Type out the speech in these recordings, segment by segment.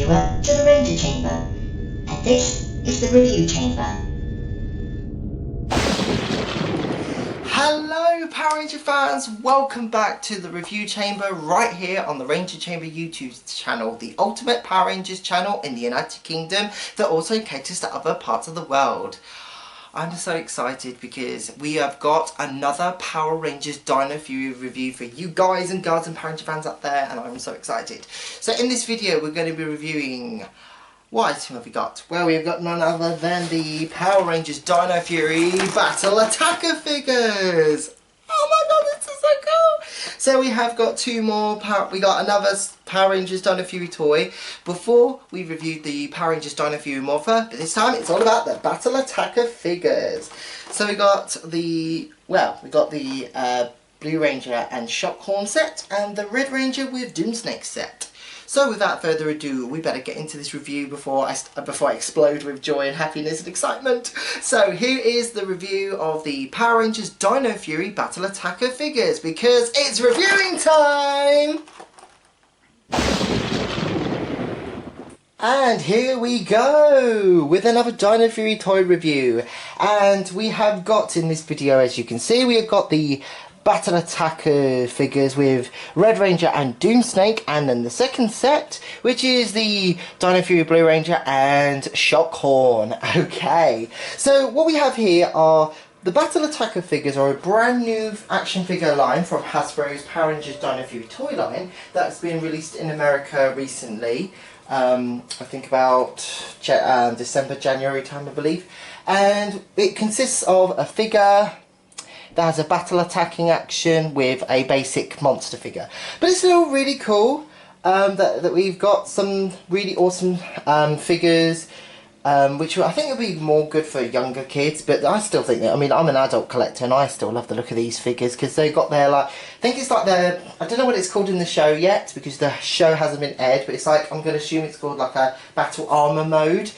viewer to the Ranger Chamber, and this is the Review Chamber. Hello Power Ranger fans, welcome back to the Review Chamber right here on the Ranger Chamber YouTube channel, the ultimate Power Rangers channel in the United Kingdom that also caters to other parts of the world. I'm so excited because we have got another Power Rangers Dino Fury review for you guys and girls and Power Ranger fans out there, and I'm so excited. So in this video we're going to be reviewing, what item have we got? Well, we've got none other than the Power Rangers Dino Fury Battle Attacker figures. Oh my god, this is so cool! So we have got two more, we got another Power Rangers Dino Fury toy. Before we reviewed the Power Rangers Dino Fury Morpher, but this time it's all about the Battle Attacker figures. So we got the, Blue Ranger and Shockhorn set, and the Red Ranger with Doomsnake set. So without further ado, we better get into this review before I explode with joy and happiness and excitement. So here is the review of the Power Rangers Dino Fury Battle Attacker figures, because it's reviewing time! And here we go with another Dino Fury toy review. And we have got in this video, as you can see, we have got the Battle Attacker figures with Red Ranger and Doomsnake, and then the second set, which is the Dino Fury Blue Ranger and Shockhorn. Okay, so what we have here are the Battle Attacker figures, are a brand new action figure line from Hasbro's Power Rangers Dino Fury Toyline that's been released in America recently. I think about December, January time, I believe. And it consists of a figure that has a battle attacking action with a basic monster figure. But it's still really cool that we've got some really awesome figures, which I think will be more good for younger kids. But I still think that, I mean, I'm an adult collector and I still love the look of these figures because they got their, like, I think it's like their, I don't know what it's called in the show yet because the show hasn't been aired, but it's like, I'm going to assume it's called like a battle armor mode,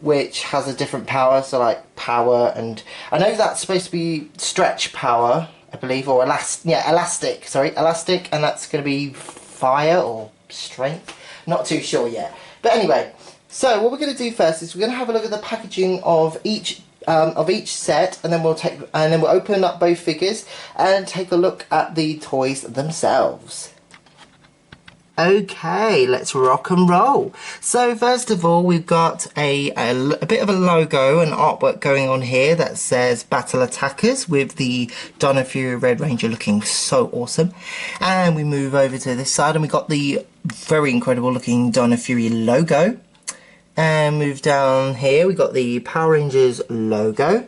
which has a different power, so like power, and I know that's supposed to be stretch power, I believe, or elastic, and that's going to be fire or strength, not too sure yet. But anyway, so what we're going to do first is we're going to have a look at the packaging of each set, and then we'll open up both figures and take a look at the toys themselves. Okay, let's rock and roll. So first of all, we've got a bit of a logo and artwork going on here that says Battle Attackers with the Dino Fury Red Ranger looking so awesome. And we move over to this side and we got the very incredible looking Dino Fury logo. And move down here, we got the Power Rangers logo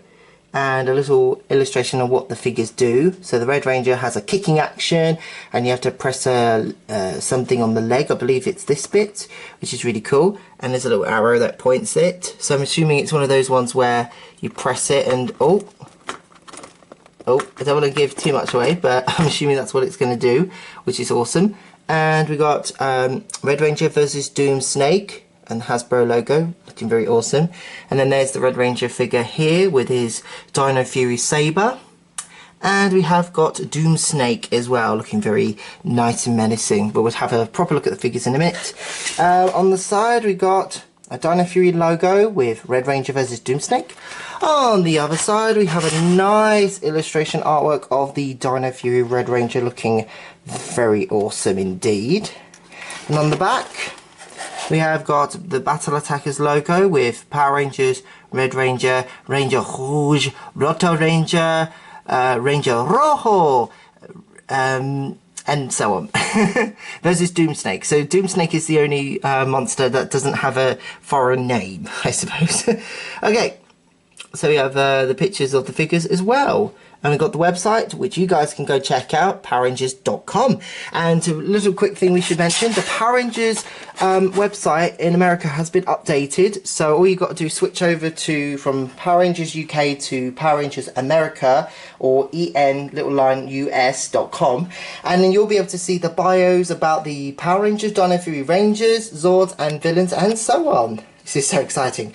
and a little illustration of what the figures do. So the Red Ranger has a kicking action and you have to press something on the leg. I believe it's this bit, which is really cool, and there's a little arrow that points it. So I'm assuming it's one of those ones where you press it and I don't want to give too much away, but I'm assuming that's what it's going to do, which is awesome. And we got Red Ranger versus Doomsnake and Hasbro logo, looking very awesome. And then there's the Red Ranger figure here with his Dino Fury Saber. And we have got Doomsnake as well, looking very nice and menacing. But we'll have a proper look at the figures in a minute. On the side we got a Dino Fury logo with Red Ranger versus Doomsnake. On the other side we have a nice illustration artwork of the Dino Fury Red Ranger looking very awesome indeed. And on the back we have got the Battle Attackers logo with Power Rangers, Red Ranger, Ranger Rouge, Roto Ranger, Ranger Rojo, and so on. Versus Doomsnake. So Doomsnake is the only monster that doesn't have a foreign name, I suppose. Okay, so we have the pictures of the figures as well. And we've got the website, which you guys can go check out, powerrangers.com. And a little quick thing we should mention, the Power Rangers website in America has been updated. So all you've got to do is switch over from Power Rangers UK to Power Rangers America, or us.com. And then you'll be able to see the bios about the Power Rangers, Dino Fury Rangers, Zords and villains, and so on. This is so exciting.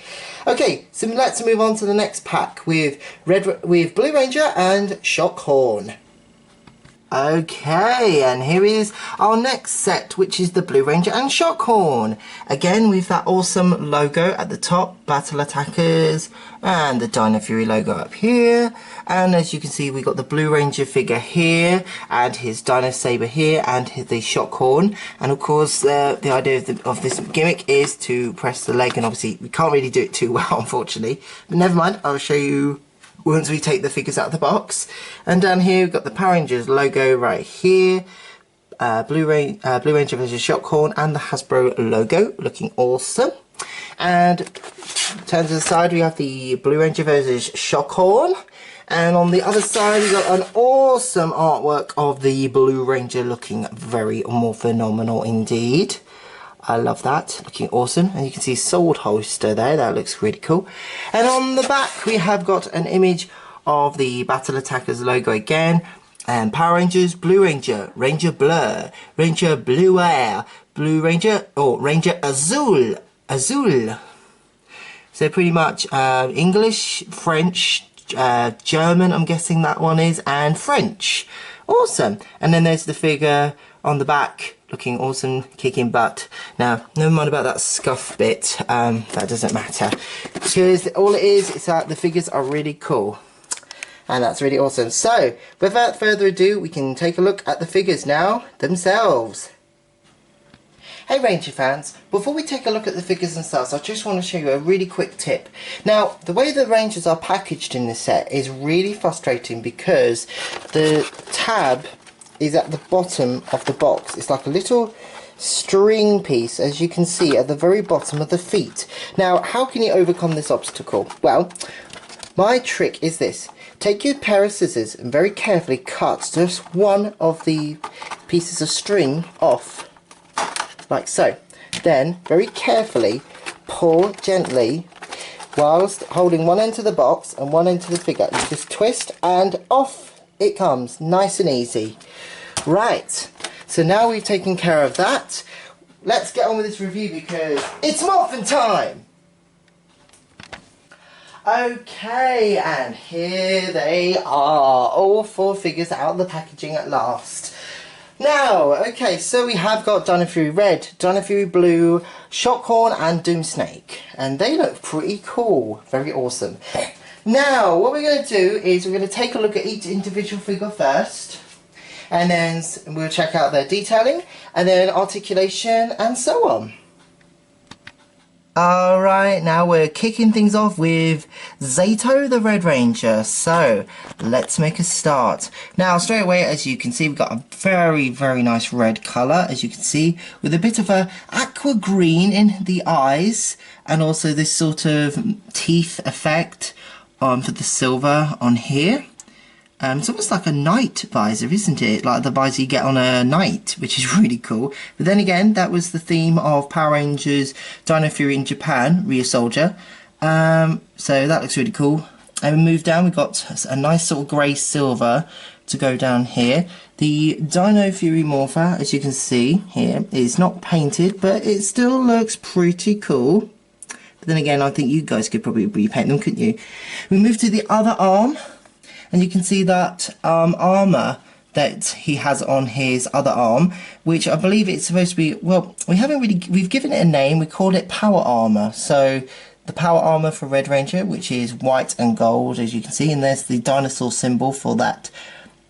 Okay, so let's move on to the next pack with Blue Ranger and Shockhorn. Okay, and here is our next set, which is the Blue Ranger and Shockhorn. Again, with that awesome logo at the top, Battle Attackers, and the Dino Fury logo up here. And as you can see, we got the Blue Ranger figure here, and his Dino Saber here, and the Shockhorn. And of course, the idea of this gimmick is to press the leg, and obviously we can't really do it too well, unfortunately. But never mind, I'll show you once we take the figures out of the box. And down here we've got the Power Rangers logo right here, Blue Ranger versus Shockhorn, and the Hasbro logo looking awesome. And turn to the side, we have the Blue Ranger versus Shockhorn, and on the other side we've got an awesome artwork of the Blue Ranger looking very morphinominal indeed. I love that, looking awesome. And you can see sword holster there, that looks really cool. And on the back we have got an image of the Battle Attackers logo again, and Power Rangers, Blue Ranger, Ranger Blur, Ranger Blue Air, Blue Ranger, or Ranger Azul. So pretty much English, French, German, I'm guessing that one is, and French. Awesome. And then there's the figure on the back, looking awesome, kicking butt. Now, never mind about that scuff bit, that doesn't matter, because all it is that the figures are really cool. And that's really awesome. So, without further ado, we can take a look at the figures now, themselves. Hey Ranger fans, before we take a look at the figures themselves, I just want to show you a really quick tip. Now, the way the Rangers are packaged in this set is really frustrating because the tab is at the bottom of the box. It's like a little string piece, as you can see, at the very bottom of the feet. Now, how can you overcome this obstacle? Well, my trick is this. Take your pair of scissors and very carefully cut just one of the pieces of string off, like so. Then, very carefully, pull gently, whilst holding one end to the box and one end to the figure. You just twist and off it comes, nice and easy. Right, so now we've taken care of that, let's get on with this review because it's Morphin time! Okay, and here they are, all four figures out of the packaging at last. Now, okay, so we have got Dino Fury Red, Dino Fury Blue, Shockhorn and Doomsnake, and they look pretty cool, very awesome. Now, what we're going to do is we're going to take a look at each individual figure first, and then we'll check out their detailing, and then articulation, and so on. Alright, now we're kicking things off with Zato the Red Ranger, so let's make a start. Now straight away, as you can see, we've got a very nice red colour, as you can see, with a bit of a aqua green in the eyes, and also this sort of teeth effect for the silver on here. It's almost like a knight visor, isn't it? Like the visor you get on a knight, which is really cool. But then again, that was the theme of Power Rangers Dino Fury in Japan, Rear Soldier. So that looks really cool. And we move down, we've got a nice sort of grey silver to go down here. The Dino Fury Morpher, as you can see here, is not painted, but it still looks pretty cool. But then again, I think you guys could probably repaint them, couldn't you? We move to the other arm. And you can see that armour that he has on his other arm, which I believe it's supposed to be, well, we've given it a name, we call it Power Armour. So the Power Armour for Red Ranger, which is white and gold, as you can see, and there's the dinosaur symbol for that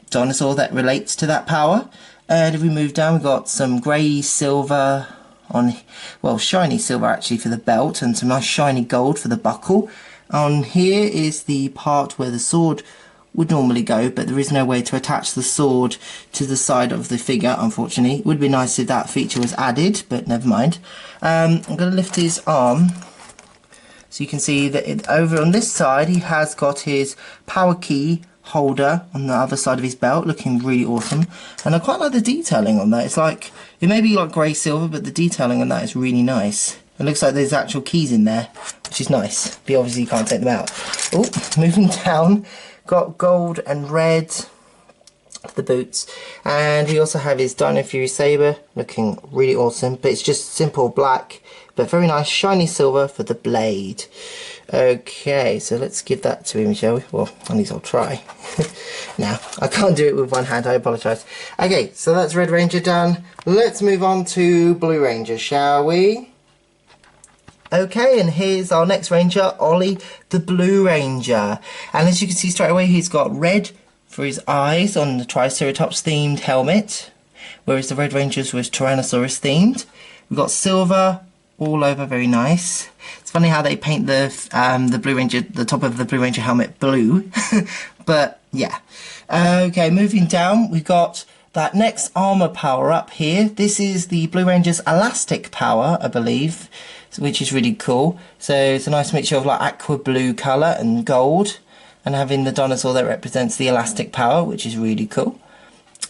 dinosaur that relates to that power. And if we move down, we've got some grey silver on, well, shiny silver actually for the belt, and some nice shiny gold for the buckle. On here is the part where the sword would normally go, but there is no way to attach the sword to the side of the figure, unfortunately. It would be nice if that feature was added, but never mind. I'm going to lift his arm, so you can see that over on this side he has got his power key holder on the other side of his belt, looking really awesome. And I quite like the detailing on that. It's like, it may be like grey silver, but the detailing on that is really nice. It looks like there's actual keys in there, which is nice, but obviously you can't take them out. Oh, moving down, got gold and red for the boots, and we also have his Dino Fury Saber, looking really awesome, but it's just simple black, but very nice shiny silver for the blade. Okay, so let's give that to him, shall we? Well, at least I'll try. Now, I can't do it with one hand, I apologise. Okay, so that's Red Ranger done. Let's move on to Blue Ranger, shall we? Okay, and here's our next Ranger, Ollie the Blue Ranger. And as you can see straight away, he's got red for his eyes on the Triceratops themed helmet, whereas the Red Rangers was Tyrannosaurus themed. We've got silver all over, very nice. It's funny how they paint the Blue Ranger, the top of the Blue Ranger helmet blue, but yeah. Okay, moving down, we've got that next armor power up here. This is the Blue Ranger's elastic power, I believe, which is really cool. So it's a nice mixture of like aqua blue colour and gold, and having the dinosaur that represents the elastic power, which is really cool.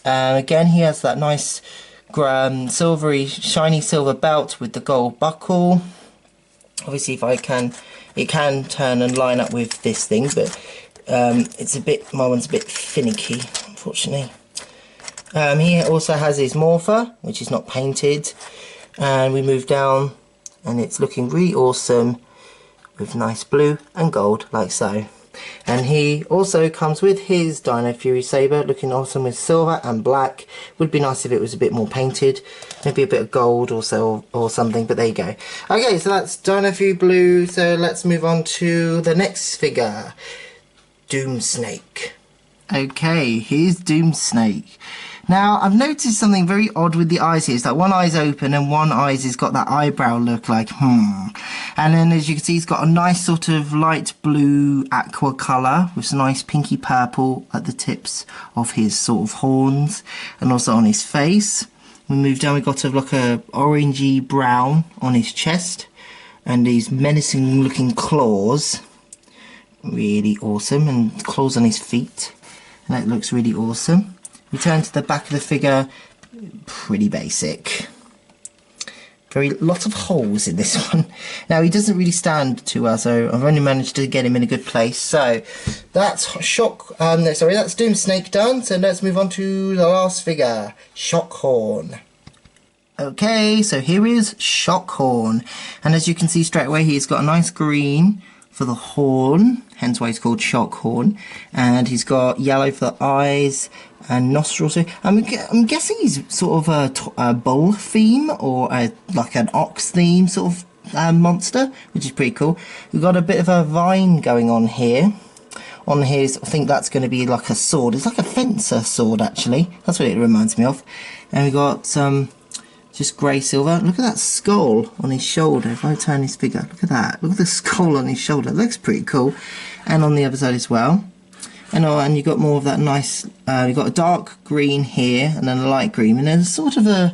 Again, he has that nice silvery, shiny silver belt with the gold buckle. Obviously, if I can, it can turn and line up with this thing, but it's a bit, my one's a bit finicky, unfortunately. He also has his morpher, which is not painted, and we move down, and it's looking really awesome with nice blue and gold, like so. And he also comes with his Dino Fury Saber, looking awesome with silver and black. Would be nice if it was a bit more painted, maybe a bit of gold or so, or something, but there you go. Okay, so that's Dino Fury Blue, so let's move on to the next figure, Doomsnake. Okay, here's Doomsnake. Now, I've noticed something very odd with the eyes here. It's like one eye's open and one eye's has got that eyebrow look like, And then as you can see, he's got a nice sort of light blue aqua colour with some nice pinky purple at the tips of his sort of horns and also on his face. We move down, we've got like a orangey brown on his chest and these menacing looking claws. Really awesome, and claws on his feet. And that looks really awesome. We turn to the back of the figure, pretty basic. Lots of holes in this one. Now he doesn't really stand too well, so I've only managed to get him in a good place. So that's that's Doomsnake done. So let's move on to the last figure, Shockhorn. Okay, so here is Shockhorn, and as you can see straight away, he's got a nice green for the horn, hence why he's called Shockhorn, and he's got yellow for the eyes and nostrils. I'm guessing he's sort of a bull theme or like an ox theme sort of monster, which is pretty cool. We've got a bit of a vine going on here. On his, I think that's going to be like a sword. It's like a fencer sword, actually. That's what it reminds me of. And we've got some just grey silver. Look at that skull on his shoulder. If I turn his figure, look at that. Look at the skull on his shoulder. It looks pretty cool. And on the other side as well. And you've got more of that nice, you've got a dark green here, and then a light green, and then sort of a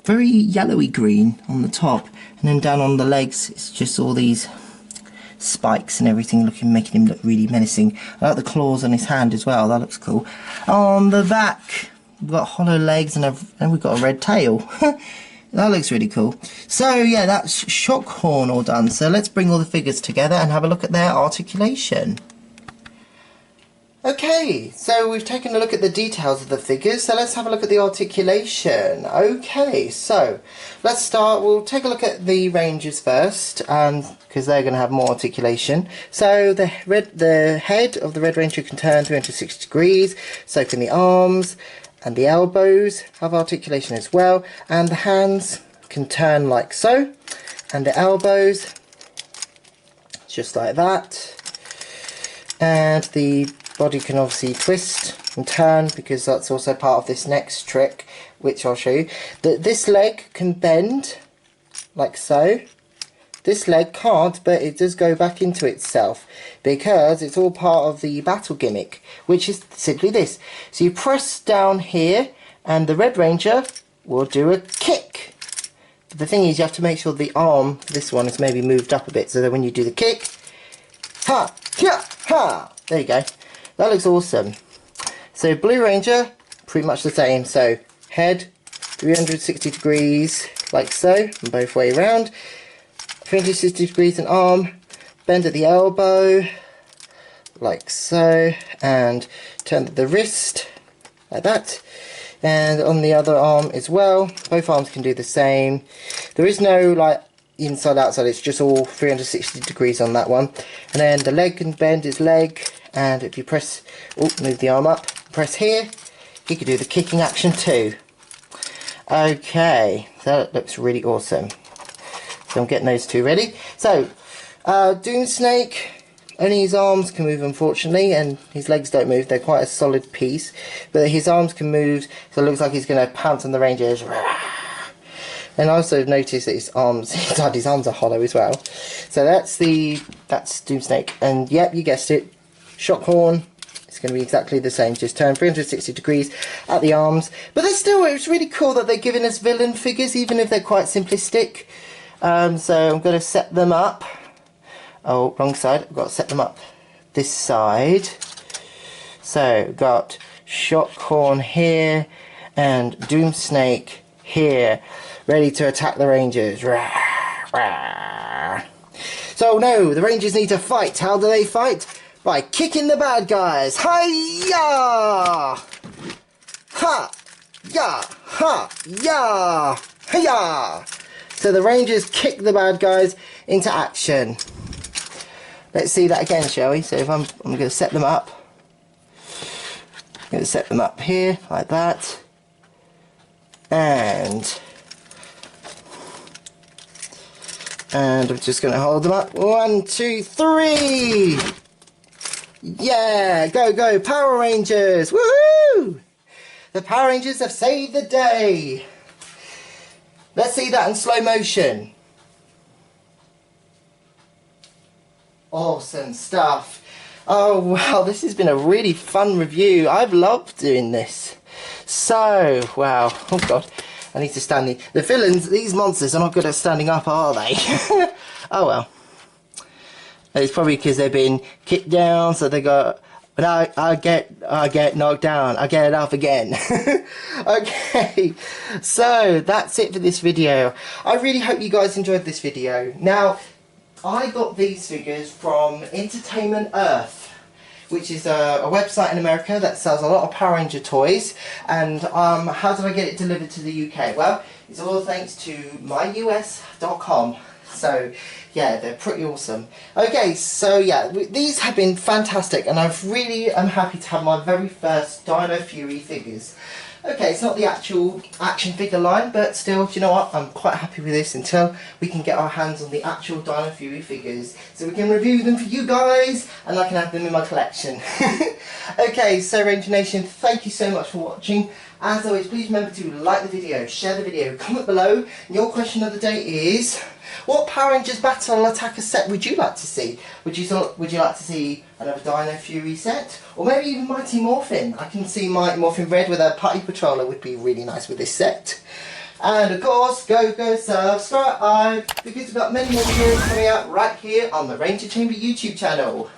very yellowy green on the top. And then down on the legs, it's just all these spikes and everything making him look really menacing. I like the claws on his hand as well, that looks cool. On the back, we've got hollow legs and we've got a red tail. That looks really cool. So yeah, that's Shockhorn all done. So let's bring all the figures together and have a look at their articulation. Okay, so we've taken a look at the details of the figures, so let's have a look at the articulation. Okay, so let's start, we'll take a look at the Rangers first, because they're going to have more articulation. So the head of the Red Ranger can turn 360 degrees, so can the arms, and the elbows have articulation as well, and the hands can turn like so, and the elbows, just like that, and the body can obviously twist and turn because that's also part of this next trick, which I'll show you. This leg can bend like so. This leg can't, but it does go back into itself because it's all part of the battle gimmick, which is simply this. So you press down here and the Red Ranger will do a kick. But the thing is, you have to make sure the arm for this one is maybe moved up a bit so that when you do the kick, ha, ha, ha, there you go. That looks awesome. So Blue Ranger, pretty much the same. So head, 360 degrees, like so, and both way around. 360 degrees an arm, bend at the elbow, like so, and turn at the wrist, like that. And on the other arm as well, both arms can do the same. There is no like inside outside, it's just all 360 degrees on that one. And then the leg can bend his leg, and if you press, move the arm up, press here, he could do the kicking action too. Okay, that looks really awesome. So I'm getting those two ready. So Doomsnake, only his arms can move unfortunately, and his legs don't move. They're quite a solid piece, but his arms can move, so it looks like he's going to pounce on the Rangers. And I also noticed that his arms, his arms are hollow as well. So that's Doomsnake, and yep, you guessed it, Shockhorn. It's going to be exactly the same, just turn 360 degrees at the arms. But they're still, it's really cool that they're giving us villain figures, even if they're quite simplistic. So I'm going to set them up. Oh, wrong side. I've got to set them up this side. So, got Shockhorn here and Doomsnake here, ready to attack the Rangers. Rah, rah. So, no, the Rangers need to fight. How do they fight? By kicking the bad guys. Hi-ya! Ha! Ya! Ha! Ya! Hi-ya! So the Rangers kick the bad guys into action. Let's see that again, shall we? So if I'm going to set them up. I'm going to set them up here, like that. And I'm just going to hold them up. 1, 2, 3! Yeah! Go, go, Power Rangers! Woohoo! The Power Rangers have saved the day! Let's see that in slow motion. Awesome stuff. Oh wow, this has been a really fun review. I've loved doing this. So, wow. Oh god, I need to stand the villains, these monsters are not good at standing up, are they? Oh well. It's probably because they've been kicked down, so they got, but I get knocked down, I get it up again. Okay, so that's it for this video. I really hope you guys enjoyed this video. Now, I got these figures from Entertainment Earth, which is a website in America that sells a lot of Power Ranger toys. And how did I get it delivered to the UK? Well, it's all thanks to myus.com. So yeah, they're pretty awesome. Okay, so yeah, these have been fantastic, and I really am happy to have my very first Dino Fury figures. Okay, it's not the actual action figure line, but still, do you know what? I'm quite happy with this until we can get our hands on the actual Dino Fury figures, so we can review them for you guys, and I can have them in my collection. Okay, so Ranger Nation, thank you so much for watching. As always, please remember to like the video, share the video, comment below. And your question of the day is, what Power Rangers Battle Attacker set would you like to see? Would you like to see another Dino Fury set? Or maybe even Mighty Morphin? I can see Mighty Morphin Red with a Party Patroller would be really nice with this set. And of course, go subscribe, because we've got many more videos coming out right here on the Ranger Chamber YouTube channel.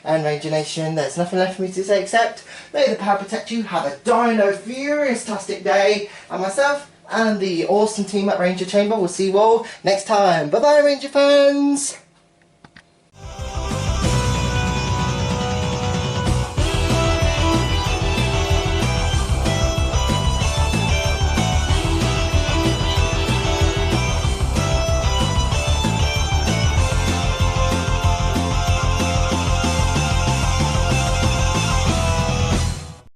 And Ranger Nation, there's nothing left for me to say except, may the power protect you, have a Dino Fury-tastic day, and myself and the awesome team at Ranger Chamber will see you all next time. Bye bye, Ranger fans!